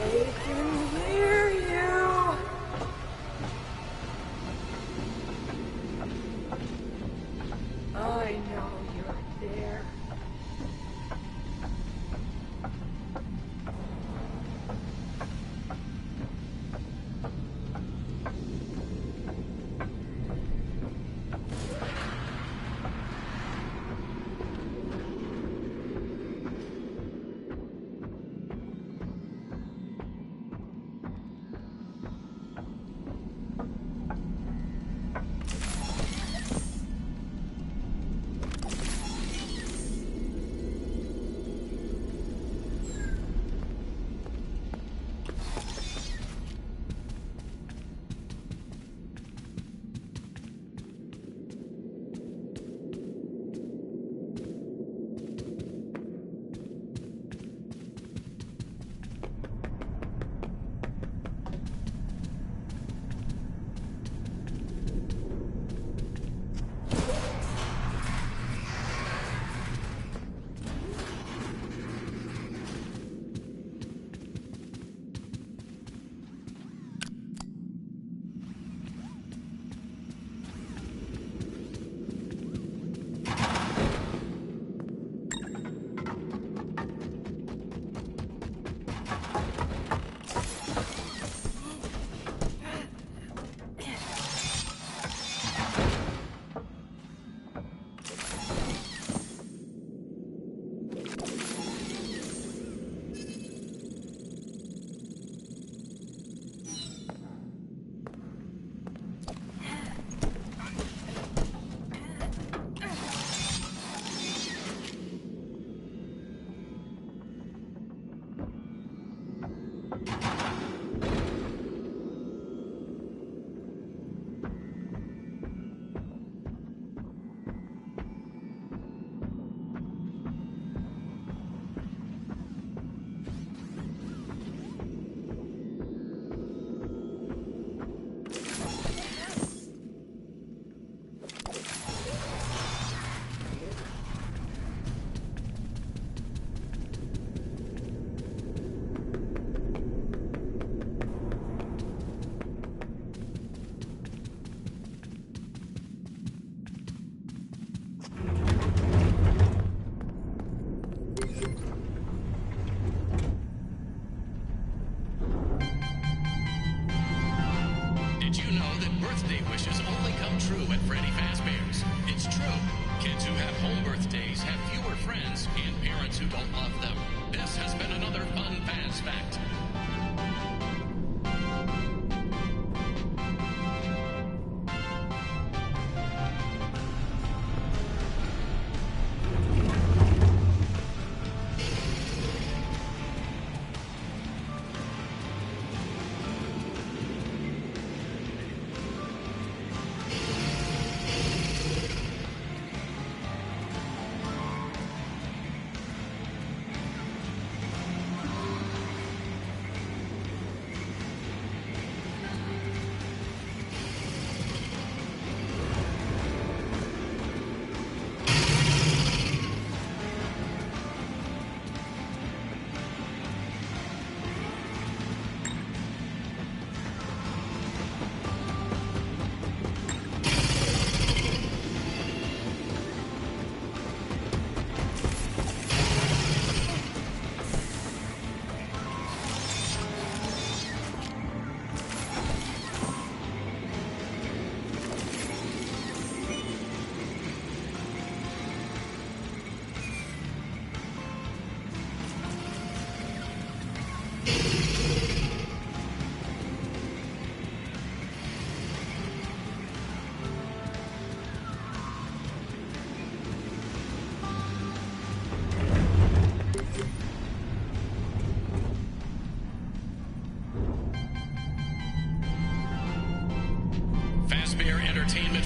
I can hear you. I know you're there.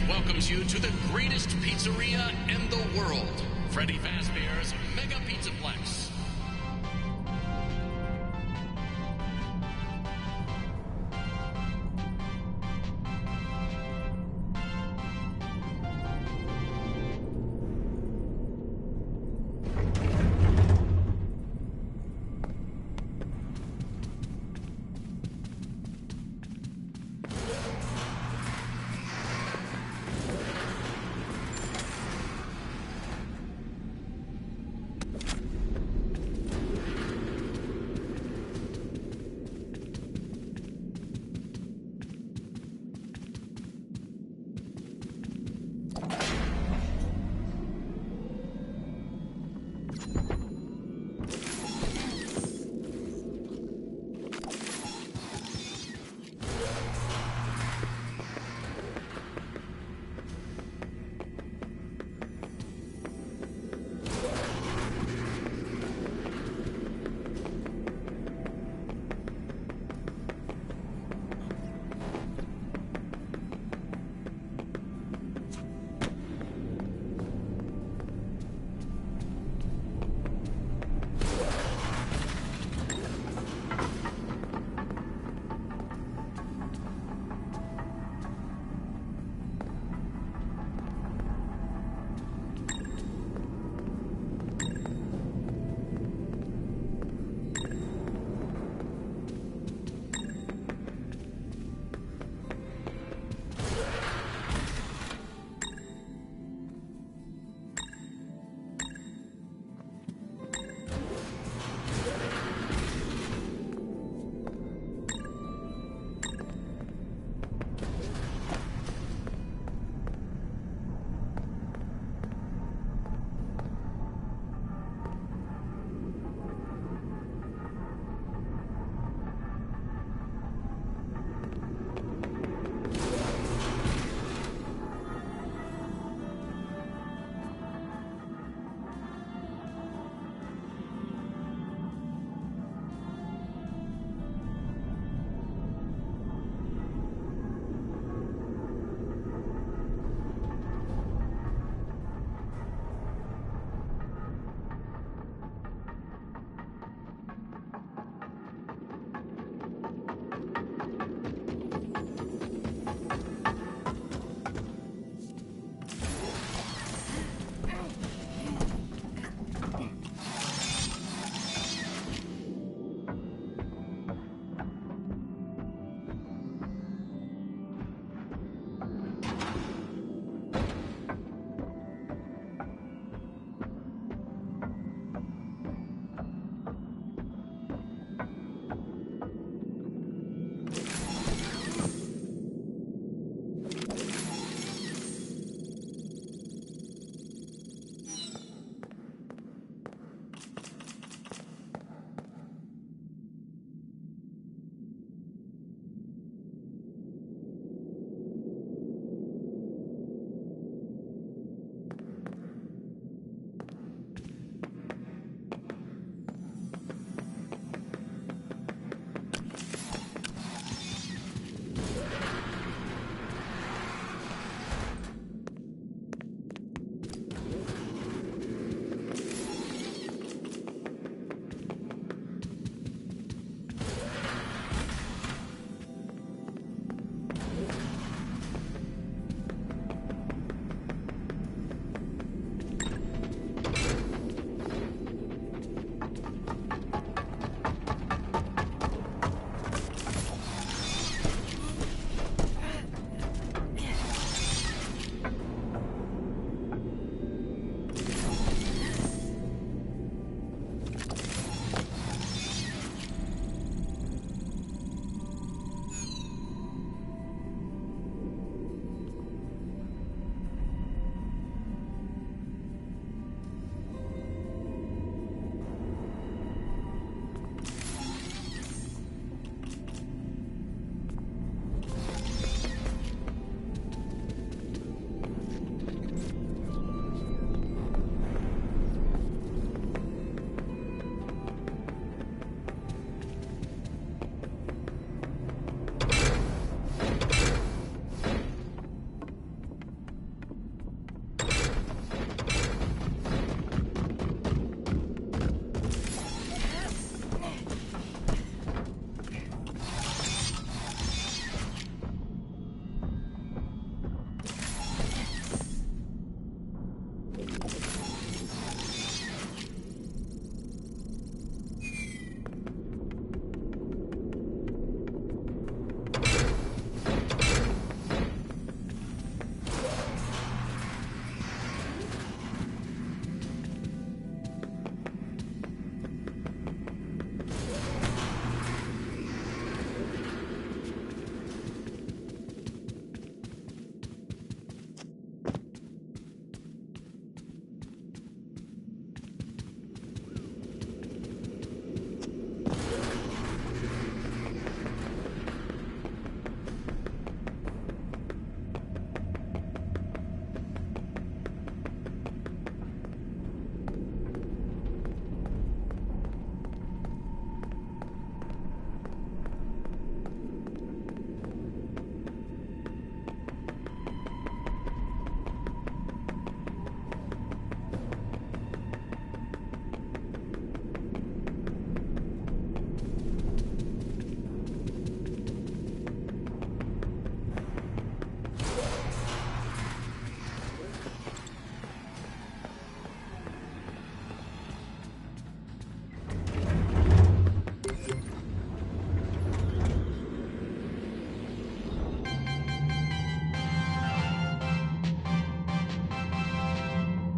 Welcomes you to the greatest pizzeria in the world, Freddy Fazbear's Mega Pizzaplex.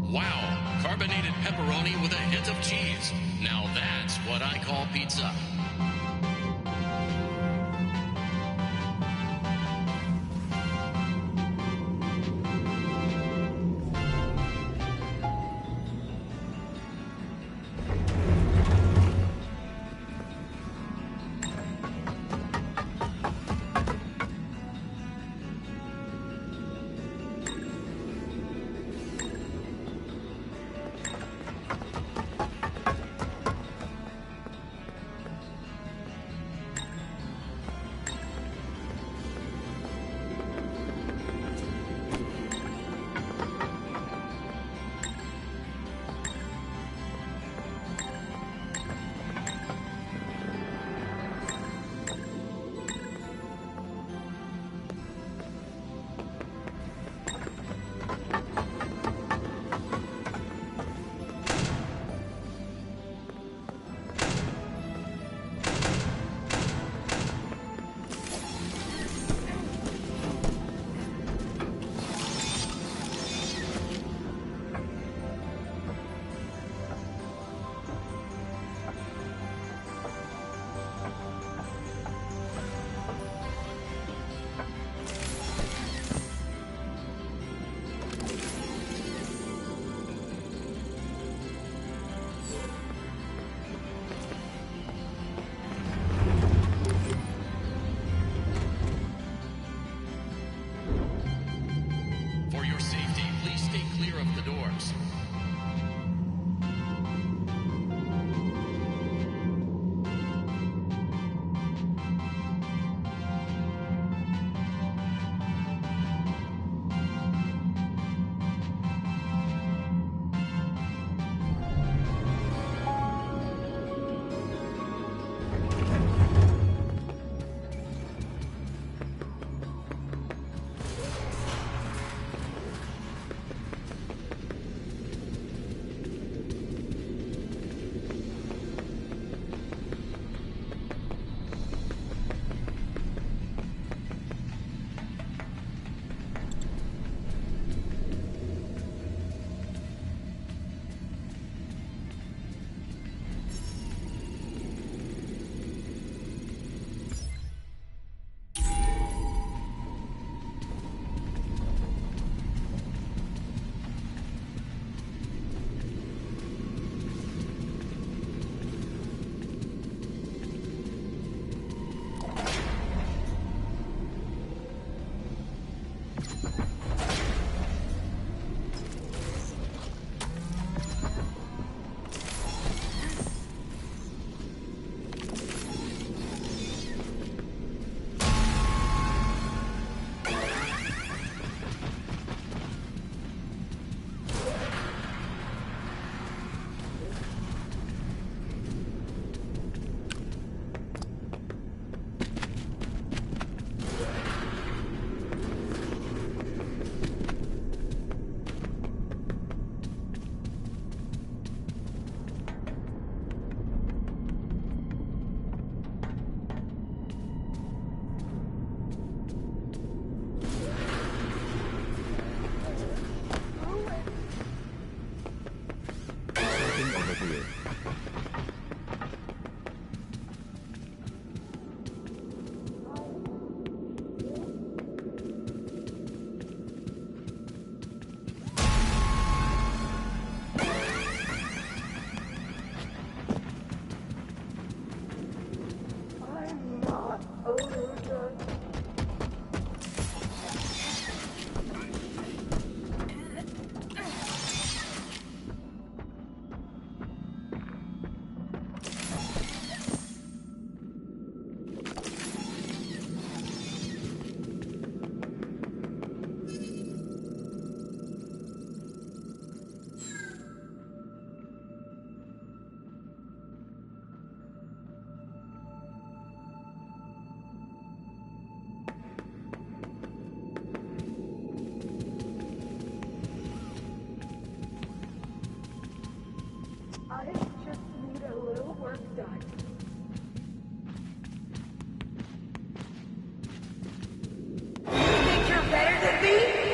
Wow, carbonated pepperoni with a hint of cheese. Now that's what I call pizza. I just need a little work done. You think you're better than me?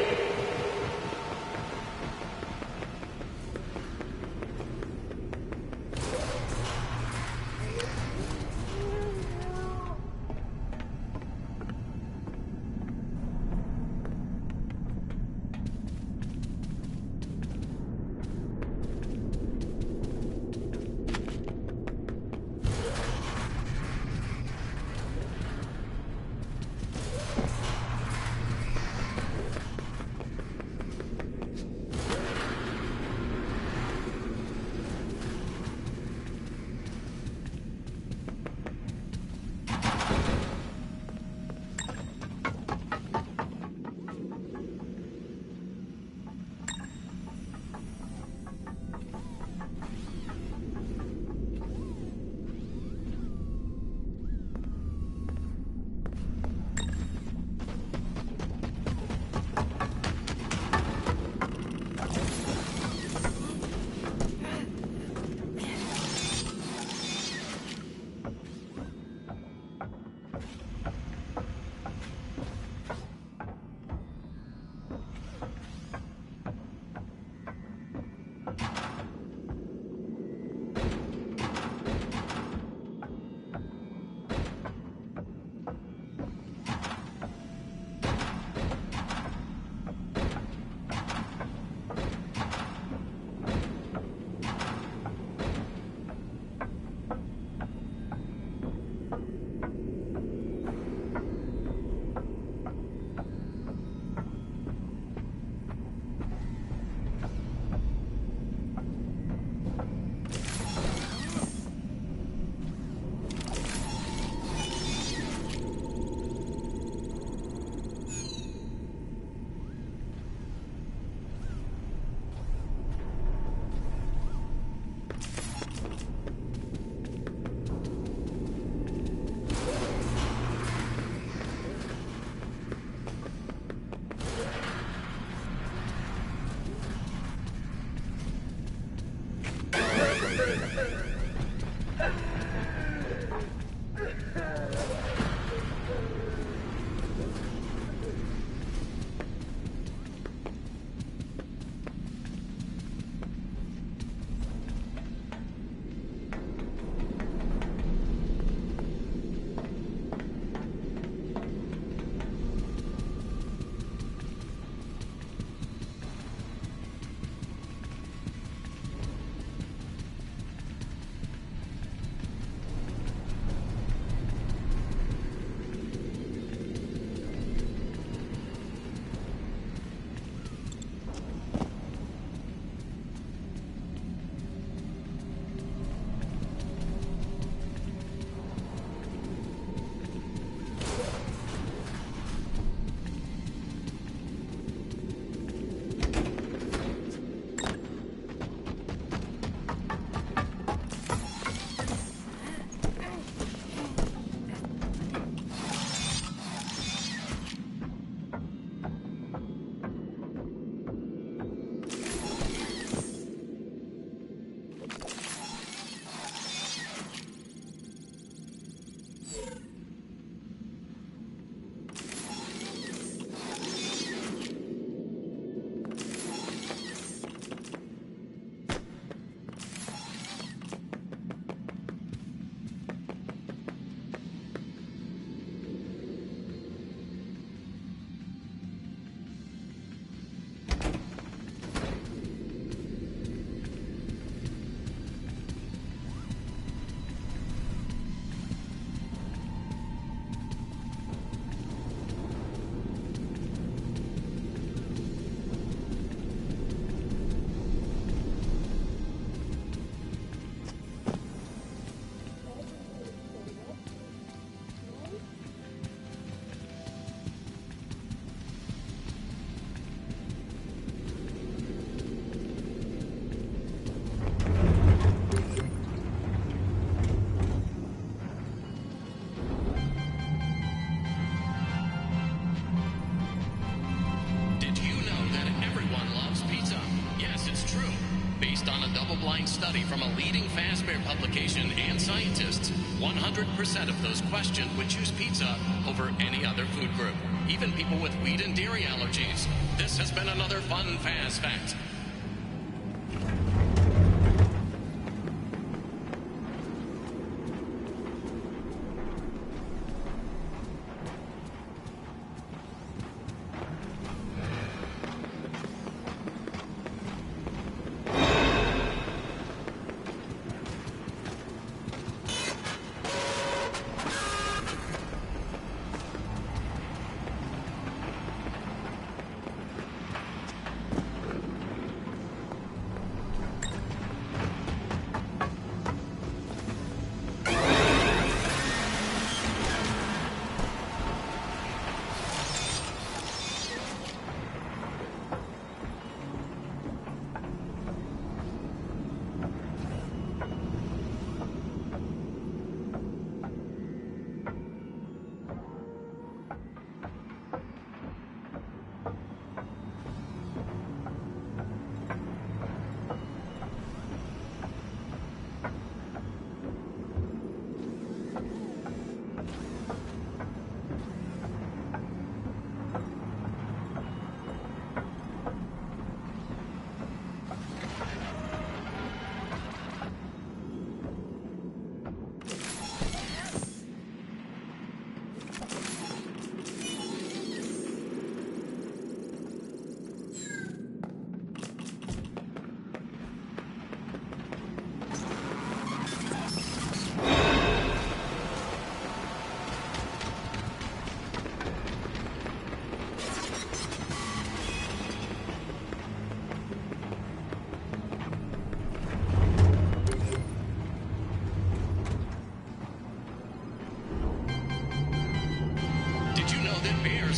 study from a leading fast bear publication and scientists, 100% of those questioned would choose pizza over any other food group, even people with wheat and dairy allergies. This has been another fun Fast Fact.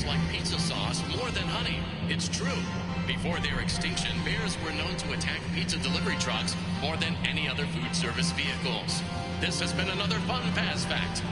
Like pizza sauce more than honey. It's true. Before their extinction, bears were known to attack pizza delivery trucks more than any other food service vehicles. This has been another fun Fast Fact.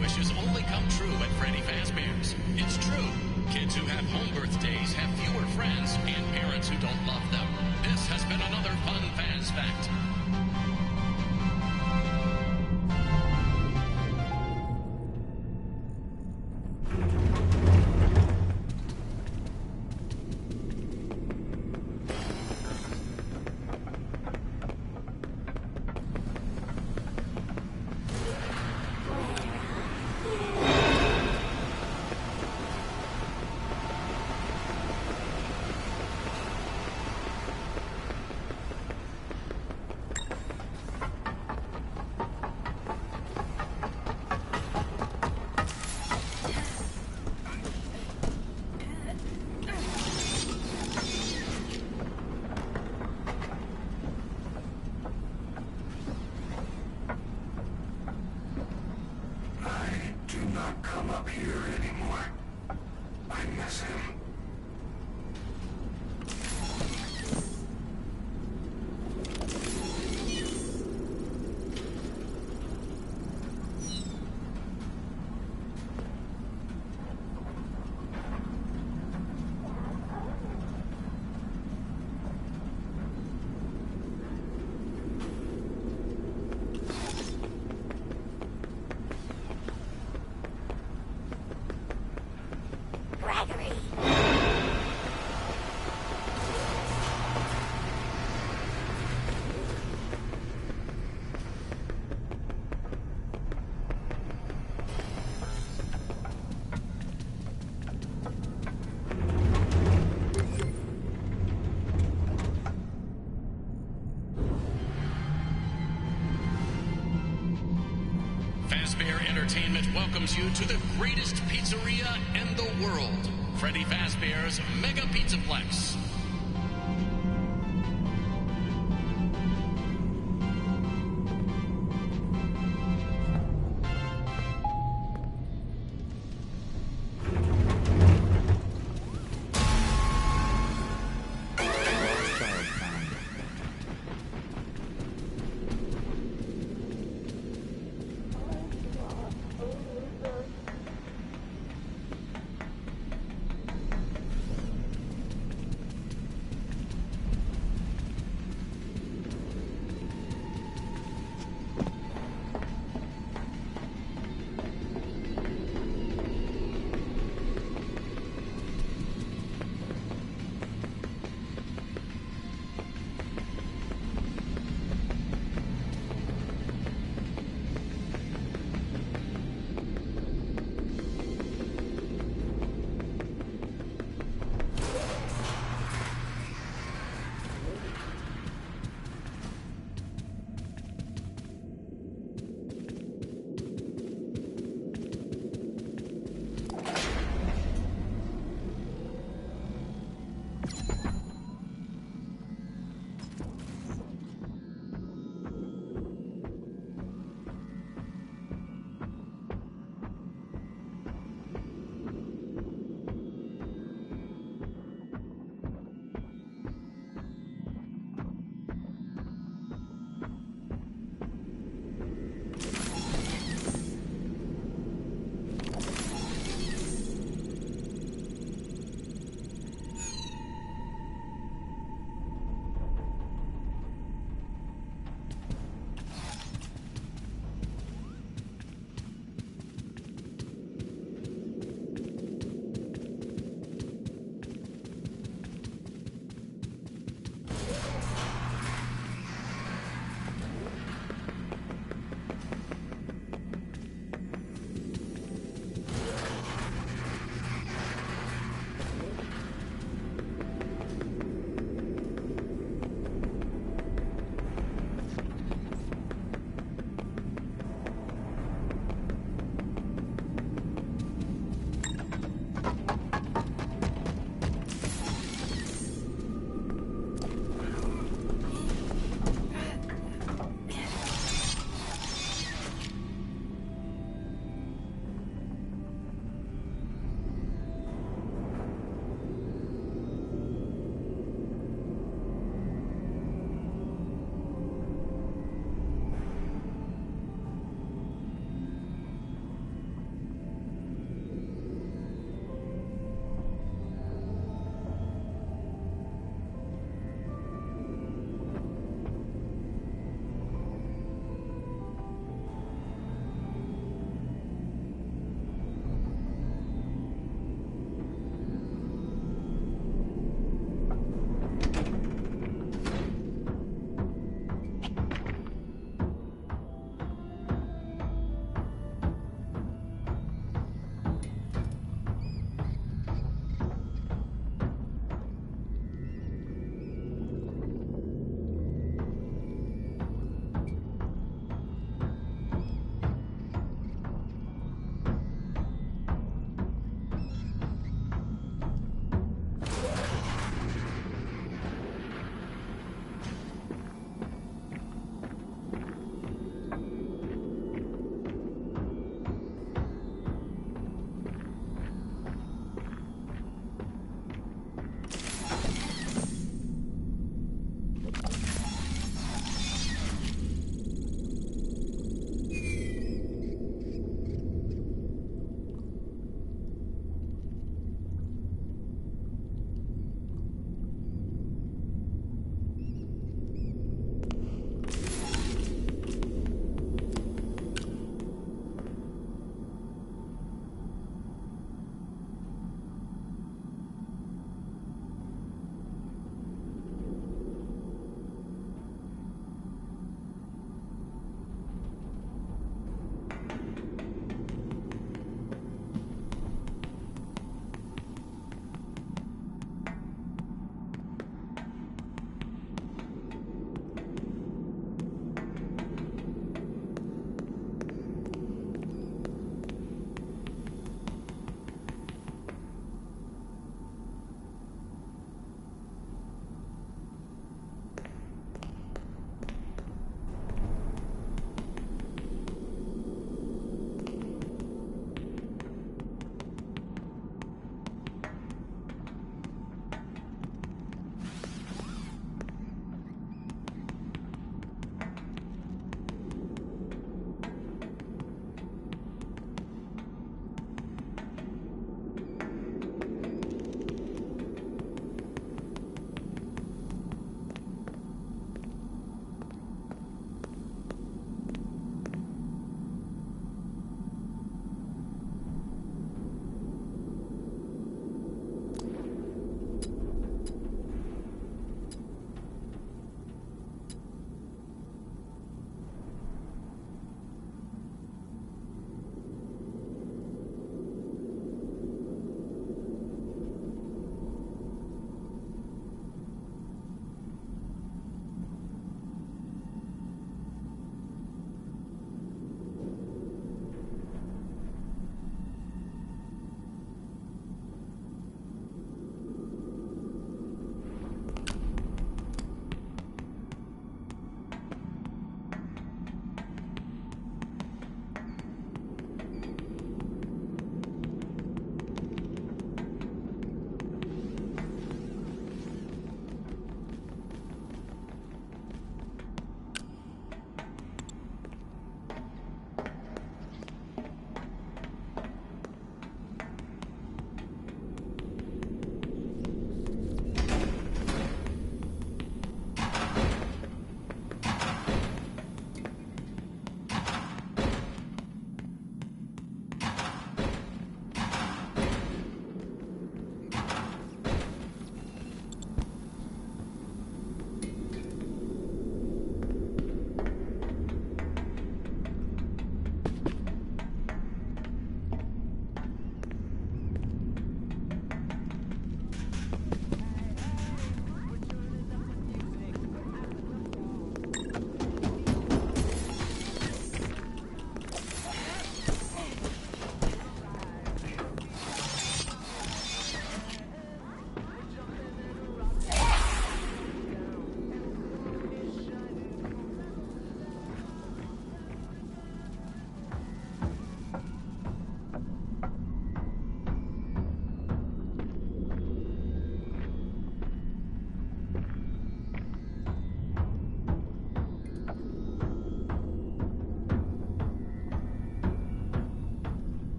Wishes only come true at Freddy Fazbear's. It's true. Kids who have home birthdays have fewer friends and parents who don't love them. This has been another fun Faz Fact. Entertainment welcomes you to the greatest pizzeria in the world, Freddy Fazbear's Mega Pizzaplex.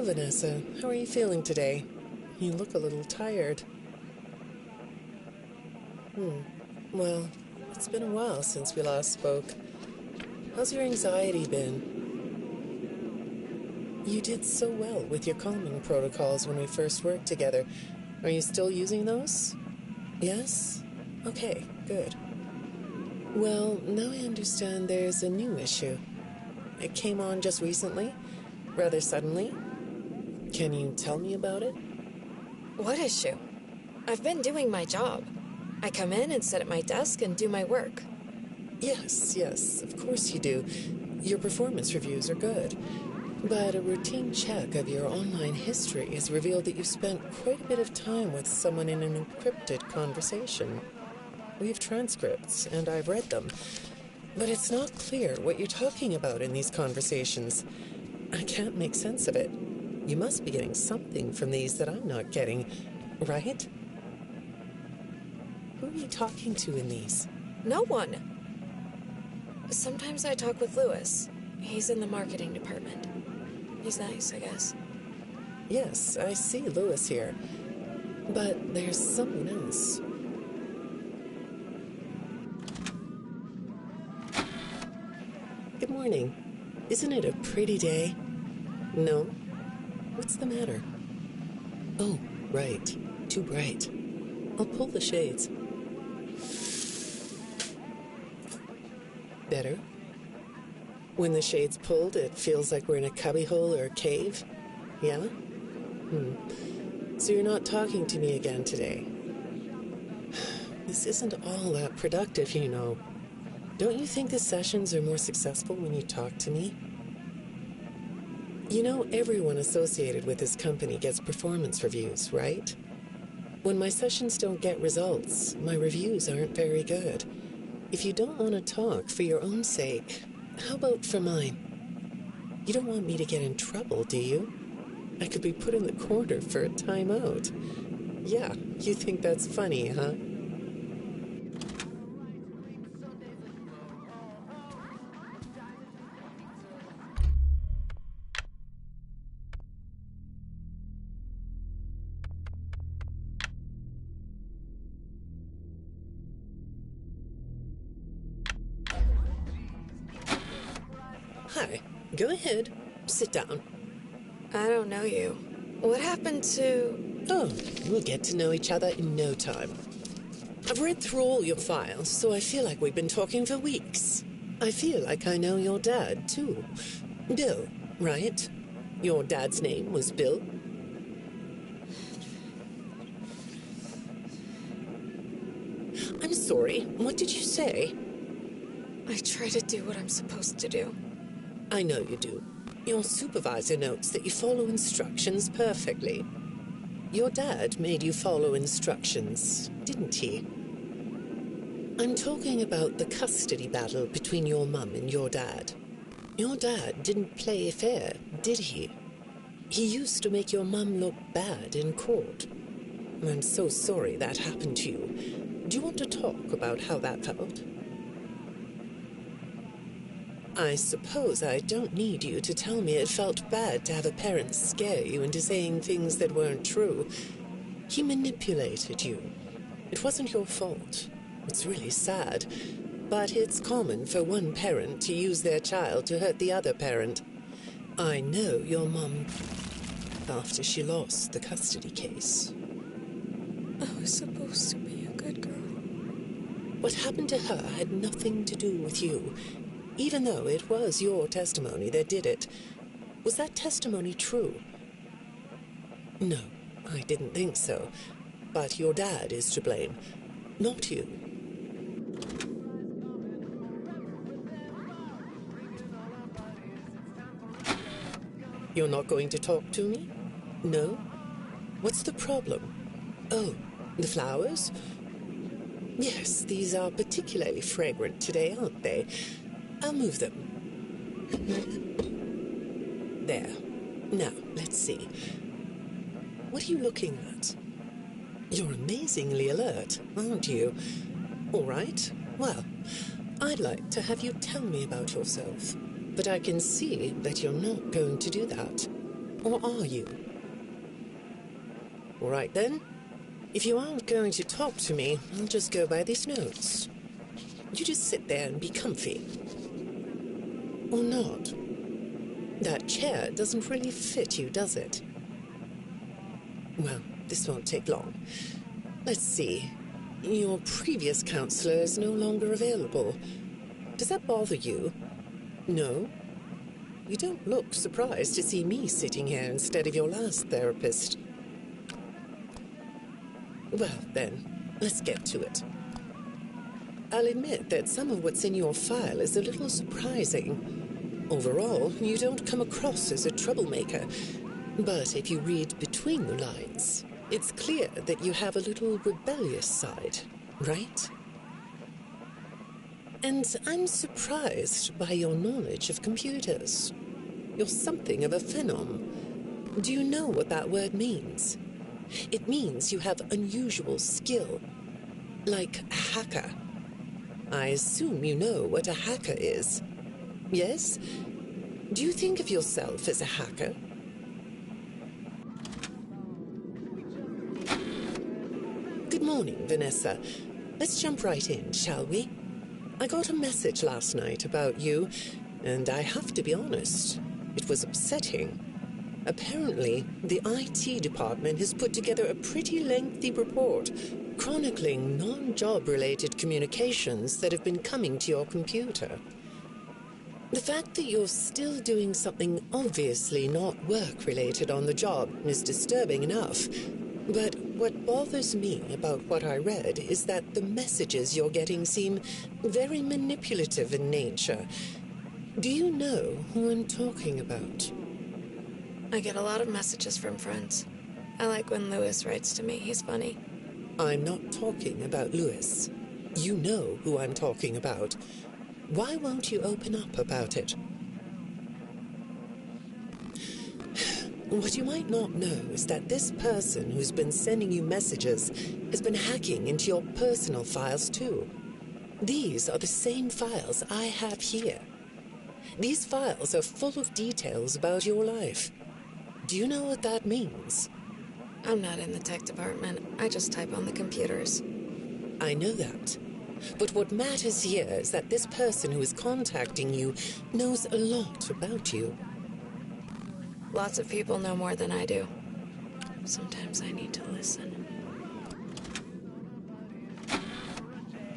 So, Vanessa, how are you feeling today? You look a little tired. Well, it's been a while since we last spoke. How's your anxiety been? You did so well with your calming protocols when we first worked together. Are you still using those? Yes? Okay, good. Well, now I understand there's a new issue. It came on just recently, rather suddenly. Can you tell me about it? What issue? I've been doing my job. I come in and sit at my desk and do my work. Yes, of course you do. Your performance reviews are good. But a routine check of your online history has revealed that you've spent quite a bit of time with someone in an encrypted conversation. We have transcripts, and I've read them. But it's not clear what you're talking about in these conversations. I can't make sense of it. You must be getting something from these that I'm not getting, right? Who are you talking to in these? No one. Sometimes I talk with Lewis. He's in the marketing department. He's nice, I guess. Yes, I see Lewis here. But there's someone else. Good morning. Isn't it a pretty day? No? What's the matter? Oh, right. Too bright. I'll pull the shades. Better? When the shade's pulled, it feels like we're in a cubbyhole or a cave? Yeah? So you're not talking to me again today? This isn't all that productive, you know. Don't you think the sessions are more successful when you talk to me? You know, everyone associated with this company gets performance reviews, right? When my sessions don't get results, my reviews aren't very good. If you don't want to talk for your own sake, how about for mine? You don't want me to get in trouble, do you? I could be put in the corner for a timeout. Yeah, you think that's funny, huh? Hi, go ahead. Sit down. I don't know you. What happened to... Oh, we'll get to know each other in no time. I've read through all your files, so I feel like we've been talking for weeks. I feel like I know your dad, too. Bill, right? Your dad's name was Bill? I'm sorry, what did you say? I try to do what I'm supposed to do. I know you do. Your supervisor notes that you follow instructions perfectly. Your dad made you follow instructions, didn't he? I'm talking about the custody battle between your mum and your dad. Your dad didn't play fair, did he? He used to make your mum look bad in court. I'm so sorry that happened to you. Do you want to talk about how that felt? I suppose I don't need you to tell me it felt bad to have a parent scare you into saying things that weren't true. He manipulated you. It wasn't your fault. It's really sad. But it's common for one parent to use their child to hurt the other parent. I know your mum after she lost the custody case. I was supposed to be a good girl. What happened to her had nothing to do with you. Even though it was your testimony that did it. Was that testimony true? No, I didn't think so. But your dad is to blame, not you. You're not going to talk to me? No? What's the problem? Oh, the flowers? Yes, these are particularly fragrant today, aren't they? I'll move them. There. Now, let's see. What are you looking at? You're amazingly alert, aren't you? All right. Well, I'd like to have you tell me about yourself. But I can see that you're not going to do that. Or are you? All right then. If you aren't going to talk to me, I'll just go by these notes. You just sit there and be comfy. Or not. That chair doesn't really fit you, does it? Well, this won't take long. Let's see. Your previous counselor is no longer available. Does that bother you? No? You don't look surprised to see me sitting here instead of your last therapist. Well, then, let's get to it. I'll admit that some of what's in your file is a little surprising. Overall, you don't come across as a troublemaker. But if you read between the lines, it's clear that you have a little rebellious side, right? And I'm surprised by your knowledge of computers. You're something of a phenom. Do you know what that word means? It means you have unusual skill, like a hacker. I assume you know what a hacker is. Yes? Do you think of yourself as a hacker? Good morning, Vanessa. Let's jump right in, shall we? I got a message last night about you, and I have to be honest, it was upsetting. Apparently, the IT department has put together a pretty lengthy report chronicling non-job-related communications that have been coming to your computer. The fact that you're still doing something obviously not work-related on the job is disturbing enough. But what bothers me about what I read is that the messages you're getting seem very manipulative in nature. Do you know who I'm talking about? I get a lot of messages from friends. I like when Lewis writes to me. He's funny. I'm not talking about Lewis. You know who I'm talking about. Why won't you open up about it? What you might not know is that this person who's been sending you messages has been hacking into your personal files too. These are the same files I have here. These files are full of details about your life. Do you know what that means? I'm not in the tech department. I just type on the computers. I know that. But what matters here is that this person who is contacting you knows a lot about you. Lots of people know more than I do. Sometimes I need to listen.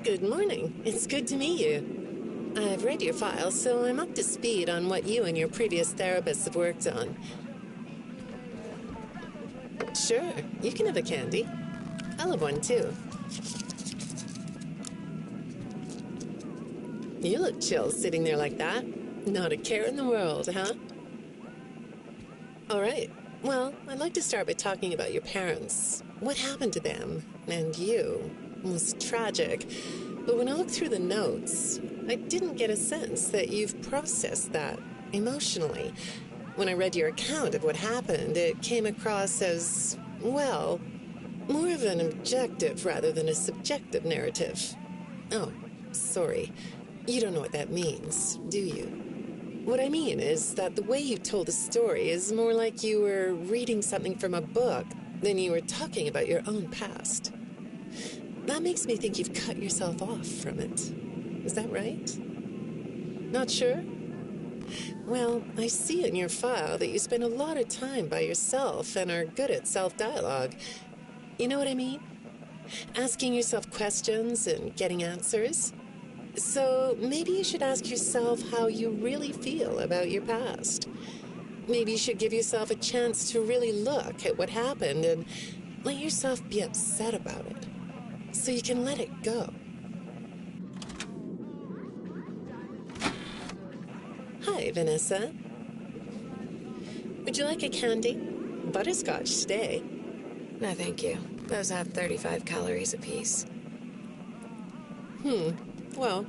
Good morning. It's good to meet you. I've read your file, so I'm up to speed on what you and your previous therapists have worked on. Sure, you can have a candy. I'll have one too. You look chill sitting there like that. Not a care in the world, huh? All right. Well, I'd like to start by talking about your parents. What happened to them and you? It was tragic. But when I looked through the notes, I didn't get a sense that you've processed that emotionally. When I read your account of what happened, it came across as, well, more of an objective rather than a subjective narrative. Oh, sorry. You don't know what that means, do you? What I mean is that the way you told the story is more like you were reading something from a book than you were talking about your own past. That makes me think you've cut yourself off from it. Is that right? Not sure? Well, I see in your file that you spend a lot of time by yourself and are good at self-dialogue. You know what I mean? Asking yourself questions and getting answers. So maybe you should ask yourself how you really feel about your past. Maybe you should give yourself a chance to really look at what happened and let yourself be upset about it, so you can let it go. Hi, Vanessa. Would you like a candy? Butterscotch today. No, thank you. Those have 35 calories apiece. Well,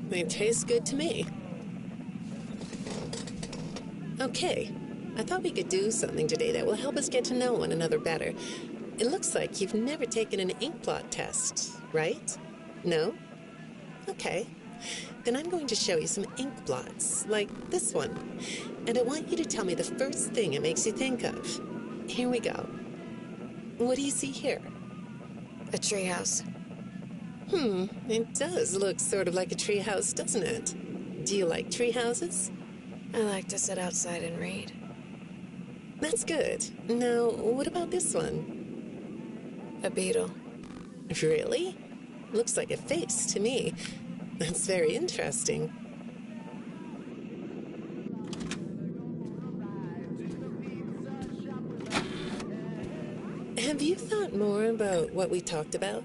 they taste good to me. Okay, I thought we could do something today that will help us get to know one another better. It looks like you've never taken an ink blot test, right? No? Okay. Then I'm going to show you some ink blots, like this one. And I want you to tell me the first thing it makes you think of. Here we go. What do you see here? A treehouse. It does look sort of like a treehouse, doesn't it? Do you like treehouses? I like to sit outside and read. That's good. Now, what about this one? A beetle. Really? Looks like a face to me. That's very interesting. Have you thought more about what we talked about?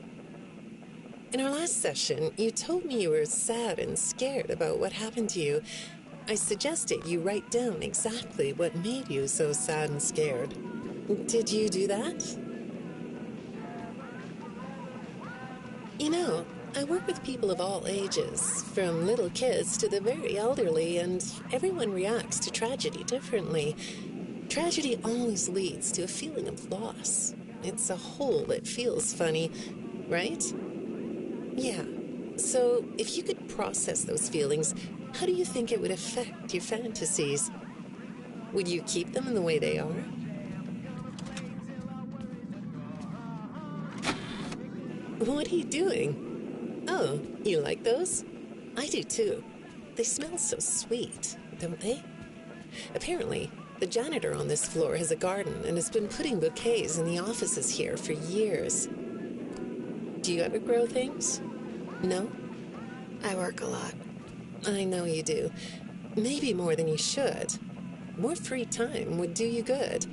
In our last session, you told me you were sad and scared about what happened to you. I suggested you write down exactly what made you so sad and scared. Did you do that? You know, I work with people of all ages, from little kids to the very elderly, and everyone reacts to tragedy differently. Tragedy always leads to a feeling of loss. It's a hole that feels funny, right? Yeah. So, if you could process those feelings, how do you think it would affect your fantasies? Would you keep them in the way they are? What are you doing? Oh, you like those? I do too. They smell so sweet, don't they? Apparently, the janitor on this floor has a garden and has been putting bouquets in the offices here for years. Do you ever grow things? No? I work a lot. I know you do. Maybe more than you should. More free time would do you good.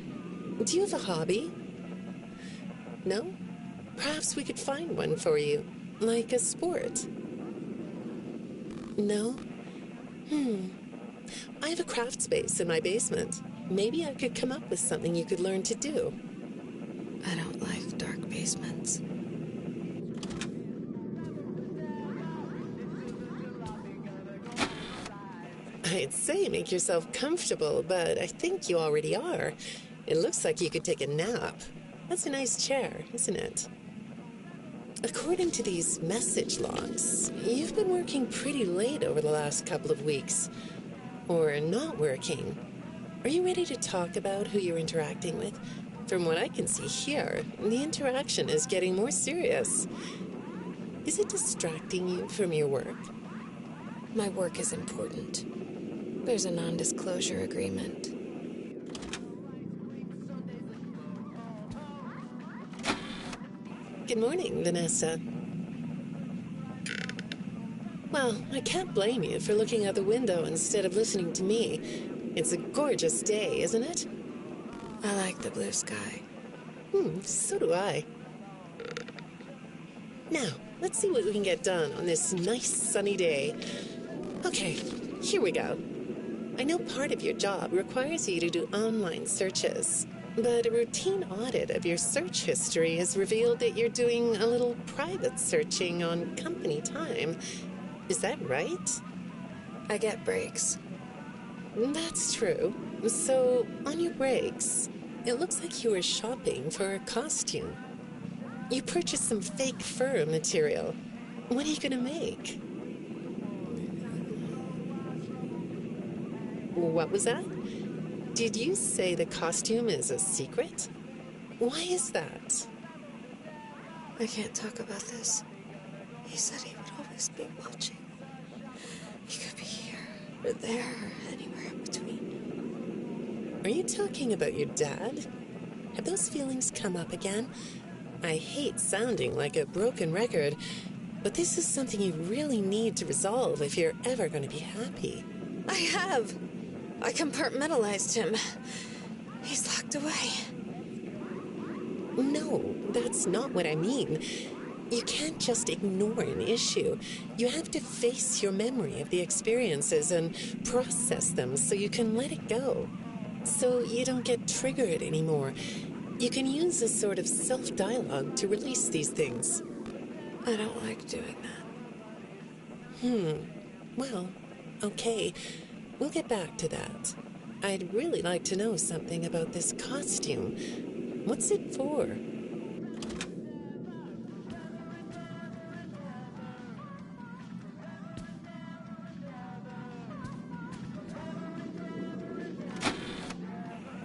Do you have a hobby? No? Perhaps we could find one for you, like a sport. No? I have a craft space in my basement. Maybe I could come up with something you could learn to do. I don't like dark basements. I'd say make yourself comfortable, but I think you already are. It looks like you could take a nap. That's a nice chair, isn't it? According to these message logs, you've been working pretty late over the last couple of weeks. Or not working. Are you ready to talk about who you're interacting with? From what I can see here, the interaction is getting more serious. Is it distracting you from your work? My work is important. There's a non-disclosure agreement. Good morning, Vanessa. Well, I can't blame you for looking out the window instead of listening to me. It's a gorgeous day, isn't it? I like the blue sky. So do I. Now, let's see what we can get done on this nice sunny day. Okay, here we go. I know part of your job requires you to do online searches, but a routine audit of your search history has revealed that you're doing a little private searching on company time. Is that right? I get breaks. That's true. So, on your breaks, it looks like you were shopping for a costume. You purchased some fake fur material. What are you gonna make? What was that? Did you say the costume is a secret? Why is that? I can't talk about this. He said he would always be watching. He could be here, or there, or anywhere in between. Are you talking about your dad? Have those feelings come up again? I hate sounding like a broken record, but this is something you really need to resolve if you're ever going to be happy. I have. I compartmentalized him. He's locked away. No, that's not what I mean. You can't just ignore an issue. You have to face your memory of the experiences and process them so you can let it go. So you don't get triggered anymore. You can use a sort of self-dialogue to release these things. I don't like doing that. Well, okay. We'll get back to that. I'd really like to know something about this costume. What's it for?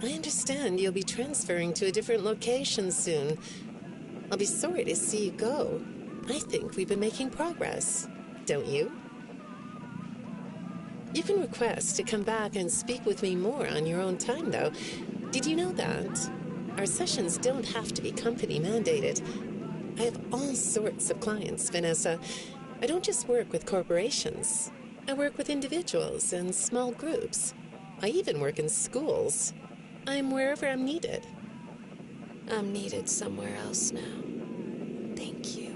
I understand you'll be transferring to a different location soon. I'll be sorry to see you go. I think we've been making progress, don't you? You can request to come back and speak with me more on your own time, though. Did you know that? Our sessions don't have to be company mandated. I have all sorts of clients, Vanessa. I don't just work with corporations. I work with individuals and small groups. I even work in schools. I'm wherever I'm needed. I'm needed somewhere else now. Thank you.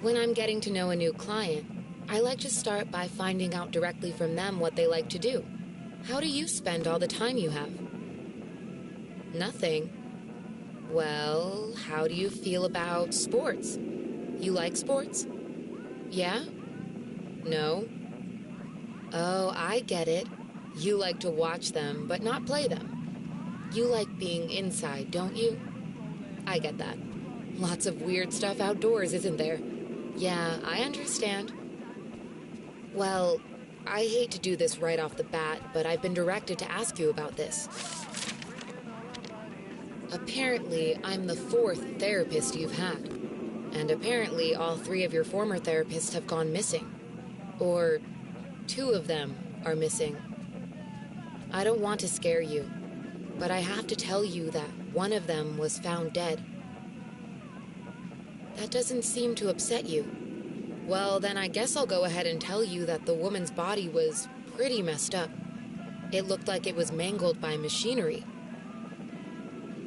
When I'm getting to know a new client, I like to start by finding out directly from them what they like to do. How do you spend all the time you have? Nothing. Well, how do you feel about sports? You like sports? Yeah? No? Oh, I get it. You like to watch them, but not play them. You like being inside, don't you? I get that. Lots of weird stuff outdoors, isn't there? Yeah, I understand. Well, I hate to do this right off the bat, but I've been directed to ask you about this. Apparently, I'm the 4th therapist you've had. And apparently, all 3 of your former therapists have gone missing. Or 2 of them are missing. I don't want to scare you, but I have to tell you that one of them was found dead. That doesn't seem to upset you. Well, then I guess I'll go ahead and tell you that the woman's body was pretty messed up. It looked like it was mangled by machinery.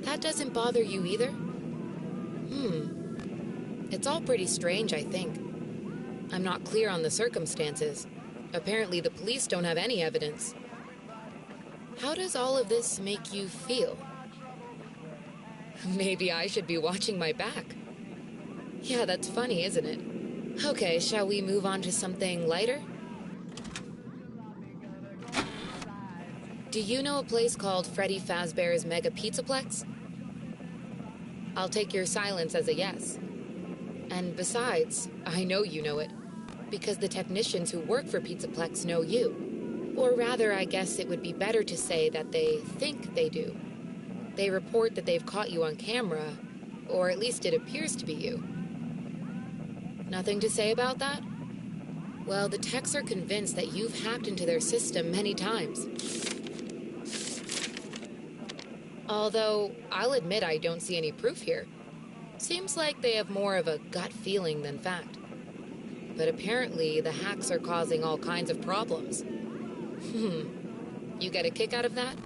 That doesn't bother you either? It's all pretty strange, I think. I'm not clear on the circumstances. Apparently the police don't have any evidence. How does all of this make you feel? Maybe I should be watching my back. Yeah, that's funny, isn't it? Okay, shall we move on to something lighter? Do you know a place called Freddy Fazbear's Mega Pizzaplex? I'll take your silence as a yes. And besides, I know you know it, because the technicians who work for Pizzaplex know you. Or rather, I guess it would be better to say that they think they do. They report that they've caught you on camera, or at least it appears to be you. Nothing to say about that? Well, the techs are convinced that you've hacked into their system many times. Although, I'll admit I don't see any proof here. Seems like they have more of a gut feeling than fact. But apparently, the hacks are causing all kinds of problems. You get a kick out of that?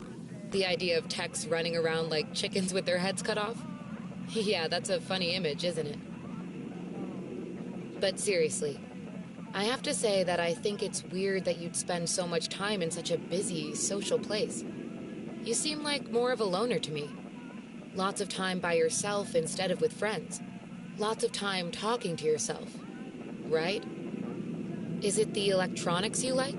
The idea of techs running around like chickens with their heads cut off? Yeah, that's a funny image, isn't it? But seriously, I have to say that I think it's weird that you'd spend so much time in such a busy, social place. You seem like more of a loner to me. Lots of time by yourself instead of with friends. Lots of time talking to yourself. Right? Is it the electronics you like?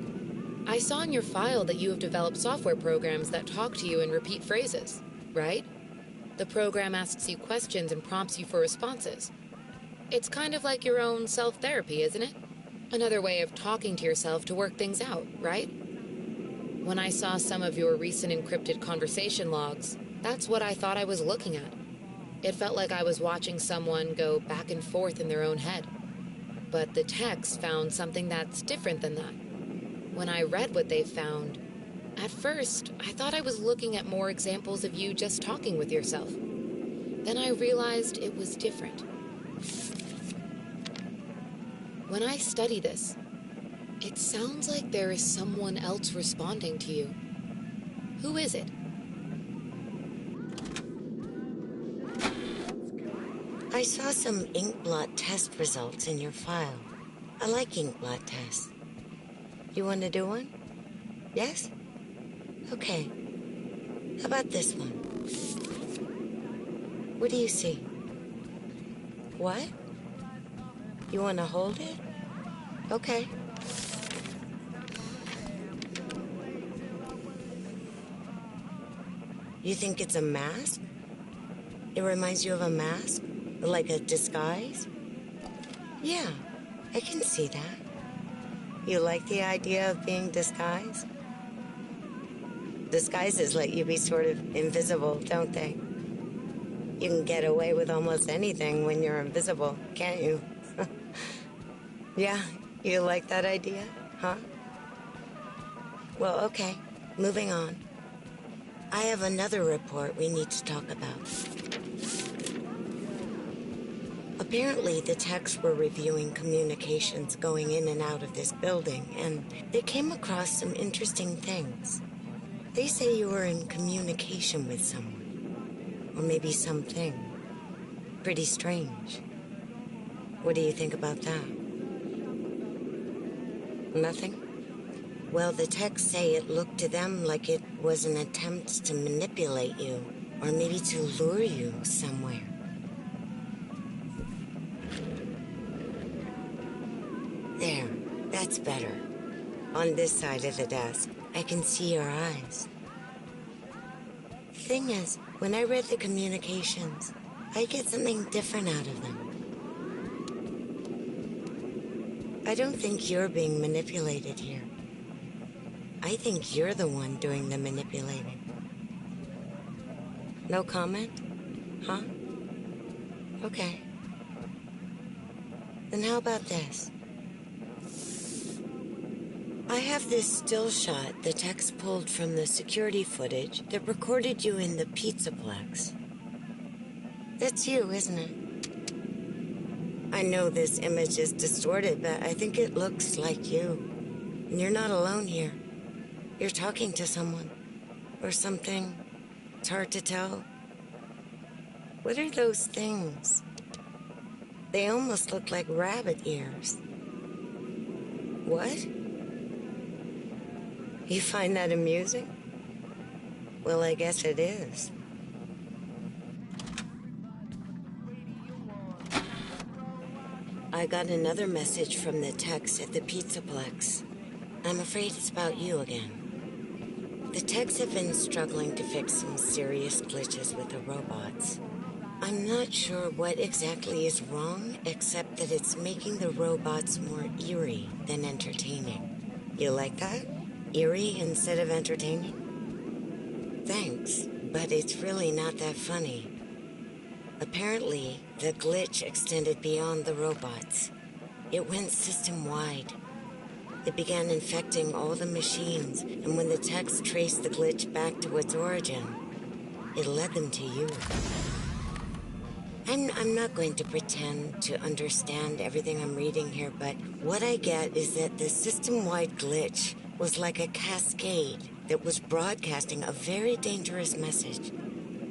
I saw in your file that you have developed software programs that talk to you in repeat phrases, right? The program asks you questions and prompts you for responses. It's kind of like your own self-therapy, isn't it? Another way of talking to yourself to work things out, right? When I saw some of your recent encrypted conversation logs, that's what I thought I was looking at. It felt like I was watching someone go back and forth in their own head. But the techs found something that's different than that. When I read what they found, at first, I thought I was looking at more examples of you just talking with yourself. Then I realized it was different. When I study this, it sounds like there is someone else responding to you. Who is it? I saw some ink blot test results in your file. I like ink blot tests. You want to do one? Yes? Okay. How about this one? What do you see? What? You want to hold it? Okay. You think it's a mask? It reminds you of a mask? Like a disguise? Yeah, I can see that. You like the idea of being disguised? Disguises let you be sort of invisible, don't they? You can get away with almost anything when you're invisible, can't you? Yeah, you like that idea, huh? Well, okay, moving on. I have another report we need to talk about. Apparently, the techs were reviewing communications going in and out of this building, and they came across some interesting things. They say you were in communication with someone, or maybe something. Pretty strange. What do you think about that? Nothing? Well, the techs say it looked to them like it was an attempt to manipulate you, or maybe to lure you somewhere. There, that's better. On this side of the desk, I can see your eyes. The thing is, when I read the communications, I get something different out of them. I don't think you're being manipulated here. I think you're the one doing the manipulating. No comment? Huh? Okay. Then how about this? I have this still shot the techs pulled from the security footage that recorded you in the Pizzaplex. That's you, isn't it? I know this image is distorted, but I think it looks like you. And you're not alone here. You're talking to someone. Or something. It's hard to tell. What are those things? They almost look like rabbit ears. What? You find that amusing? Well, I guess it is. I got another message from the techs at the Pizzaplex. I'm afraid it's about you again. The techs have been struggling to fix some serious glitches with the robots. I'm not sure what exactly is wrong, except that it's making the robots more eerie than entertaining. You like that? Eerie instead of entertaining? Thanks, but it's really not that funny. Apparently, the glitch extended beyond the robots. It went system-wide. It began infecting all the machines, and when the techs traced the glitch back to its origin, it led them to you. I'm not going to pretend to understand everything I'm reading here, but what I get is that the system-wide glitch was like a cascade that was broadcasting a very dangerous message.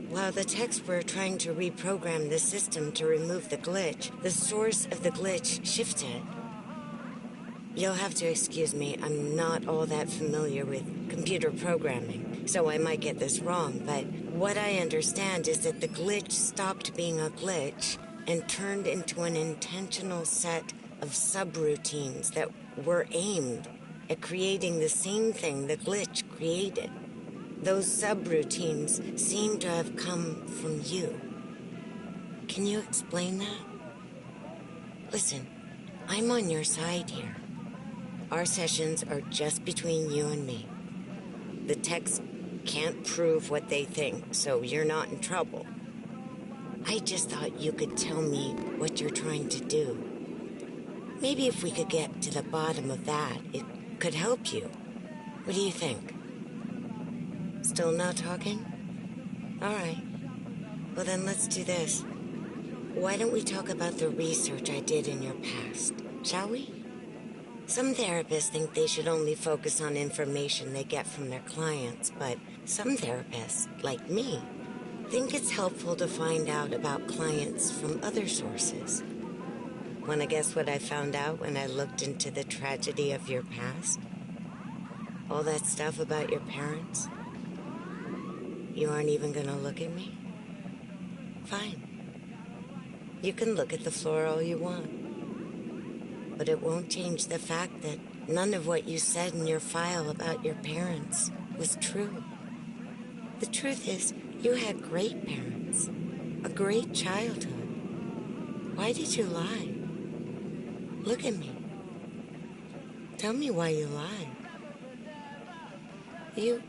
While the techs were trying to reprogram the system to remove the glitch, the source of the glitch shifted. You'll have to excuse me, I'm not all that familiar with computer programming, so I might get this wrong, but what I understand is that the glitch stopped being a glitch and turned into an intentional set of subroutines that were aimed at creating the same thing the glitch created. Those subroutines seem to have come from you. Can you explain that? Listen, I'm on your side here. Our sessions are just between you and me. The techs can't prove what they think, so you're not in trouble. I just thought you could tell me what you're trying to do. Maybe if we could get to the bottom of that, it could help you. What do you think? Still not talking? All right. Well, then let's do this. Why don't we talk about the research I did in your past, shall we? Some therapists think they should only focus on information they get from their clients, but some therapists, like me, think it's helpful to find out about clients from other sources. Want to guess what I found out when I looked into the tragedy of your past? All that stuff about your parents? You aren't even going to look at me? Fine. You can look at the floor all you want. But it won't change the fact that none of what you said in your file about your parents was true. The truth is, you had great parents, a great childhood. Why did you lie? Look at me. Tell me why you lied. You...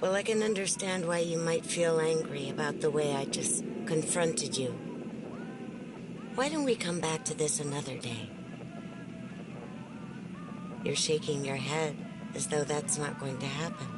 Well, I can understand why you might feel angry about the way I just confronted you. Why don't we come back to this another day? You're shaking your head as though that's not going to happen.